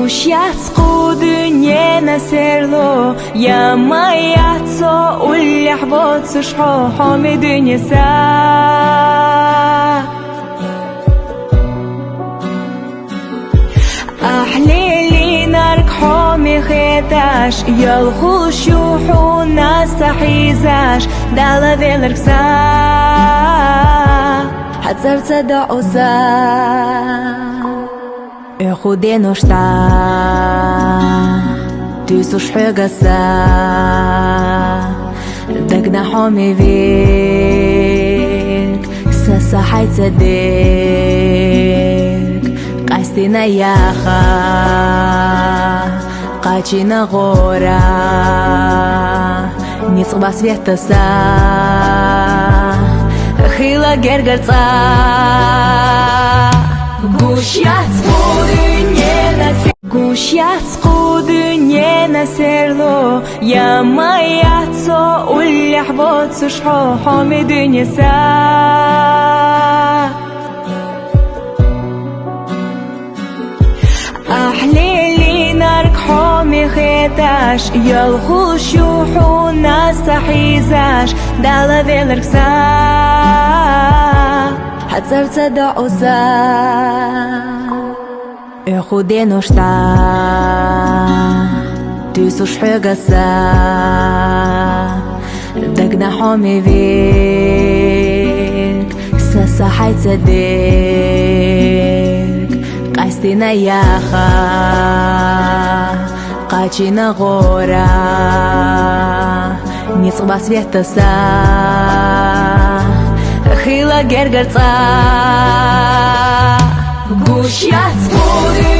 يعتقو دنيانا سيرلو يا ما يعتصو واللي حبوت سشحو حومي دنيا سا أحليلي نارك حومي خيتاش يلخو شوحو ناس تحيزاش دالا فيلرك سا حتزر تصدعو سا خودي نوشتا تيسوش حقسا دقنا حومي فيك ساسا حي تصدق قاستينا ياخا قاچينا غورا نيصبا سفيتسا خيلا جرجرتا Гуш яцقو دنيانا سيرلو يا ما يعتصو واللي حبوت سشحو حومي دنيا سا أحليلي نارك حومي خيتاش يلخو شوحو ناس تحيزاش دالا فيلرك سا حتزر تصدعو سا خودي نوشتا تيسوش حقسا دقنا حومي فيك ساسا حي تصدق قاستينا ياخا قاچينا غورا نيصبا سفيتسا خيلا جرجرتا Гуш яцقу